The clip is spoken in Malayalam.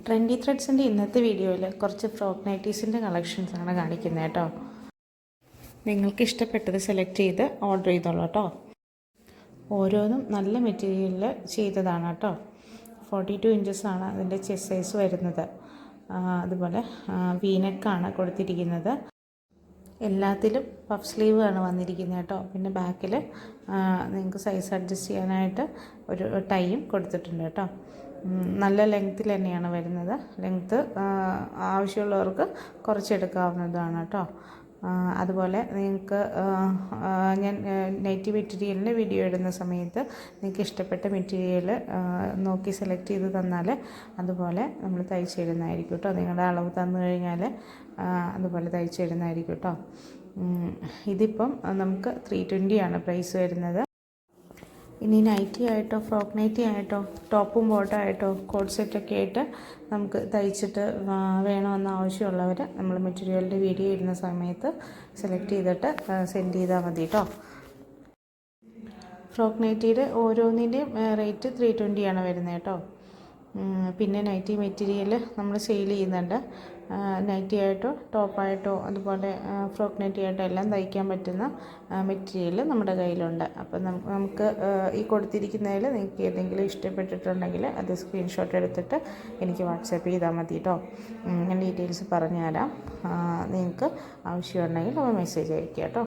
ട്രെൻഡി ത്രെഡ്സിൻ്റെ ഇന്നത്തെ വീഡിയോയിൽ കുറച്ച് ഫ്രോക്ക് നൈറ്റീസിൻ്റെ കളക്ഷൻസാണ് കാണിക്കുന്നത് കേട്ടോ. നിങ്ങൾക്ക് ഇഷ്ടപ്പെട്ടത് സെലക്ട് ചെയ്ത് ഓർഡർ ചെയ്തോളൂ കേട്ടോ. ഓരോന്നും നല്ല മെറ്റീരിയലിൽ ചെയ്തതാണ് കേട്ടോ. 42 ഇഞ്ചസാണ് അതിൻ്റെ ചെസ്റ്റ് സൈസ് വരുന്നത്. അതുപോലെ വീനെക്കാണ് കൊടുത്തിരിക്കുന്നത്. എല്ലാത്തിലും പഫ് സ്ലീവ് ആണ് വന്നിരിക്കുന്നത് കേട്ടോ. പിന്നെ ബാക്കിൽ നിങ്ങൾക്ക് സൈസ് അഡ്ജസ്റ്റ് ചെയ്യാനായിട്ട് ഒരു ടൈയും കൊടുത്തിട്ടുണ്ട് കേട്ടോ. നല്ല ലെങ്ത്തിൽ തന്നെയാണ് വരുന്നത്. ലെങ്ത്ത് ആവശ്യമുള്ളവർക്ക് കുറച്ചെടുക്കാവുന്നതാണ് കേട്ടോ. അതുപോലെ നിങ്ങൾക്ക് ഞാൻ നൈറ്റി മെറ്റീരിയലിൻ്റെ വീഡിയോ ഇടുന്ന സമയത്ത് നിങ്ങൾക്ക് ഇഷ്ടപ്പെട്ട മെറ്റീരിയൽ നോക്കി സെലക്ട് ചെയ്ത് തന്നാൽ അതുപോലെ നമ്മൾ തയ്ച്ചിടുന്നതായിരിക്കും കേട്ടോ. നിങ്ങളുടെ അളവ് തന്നു കഴിഞ്ഞാൽ അതുപോലെ തയ്ച്ചിടുന്നതായിരിക്കും കേട്ടോ. ഇതിപ്പം നമുക്ക് 320 ആണ് പ്രൈസ് വരുന്നത്. ഇനി നൈറ്റി ആയിട്ടോ ഫ്രോക്ക് നൈറ്റി ആയിട്ടോ ടോപ്പും ബോട്ടം ആയിട്ടോ കോഡ് സെറ്റൊക്കെ ആയിട്ട് നമുക്ക് തയ്ച്ചിട്ട് വേണമെന്ന് ആവശ്യമുള്ളവർ നമ്മൾ മെറ്റീരിയലിൻ്റെ വീഡിയോ ഇടുന്ന സമയത്ത് സെലക്ട് ചെയ്തിട്ട് സെൻഡ് ചെയ്താൽ മതി കേട്ടോ. ഫ്രോക്ക് നൈറ്റിയുടെ ഓരോന്നിൻ്റെയും റേറ്റ് 320 ആണ് വരുന്നത് കേട്ടോ. പിന്നെ നൈറ്റി മെറ്റീരിയൽ നമ്മൾ സെയിൽ ചെയ്യുന്നുണ്ട്. നൈറ്റി ആയിട്ടോ ടോപ്പായിട്ടോ അതുപോലെ ഫ്രോക്ക് നൈറ്റി ആയിട്ടോ എല്ലാം തയ്ക്കാൻ പറ്റുന്ന മെറ്റീരിയൽ നമ്മുടെ കയ്യിലുണ്ട്. അപ്പം നമുക്ക് ഈ കൊടുത്തിരിക്കുന്നതിൽ നിങ്ങൾക്ക് ഏതെങ്കിലും ഇഷ്ടപ്പെട്ടിട്ടുണ്ടെങ്കിൽ അത് സ്ക്രീൻഷോട്ട് എടുത്തിട്ട് എനിക്ക് വാട്സാപ്പ് ചെയ്താൽ മതി കേട്ടോ. ഞാൻ ഡീറ്റെയിൽസ് പറഞ്ഞു തരാം. നിങ്ങൾക്ക് ആവശ്യമുണ്ടെങ്കിൽ അപ്പോൾ മെസ്സേജ് അയയ്ക്കുക കേട്ടോ.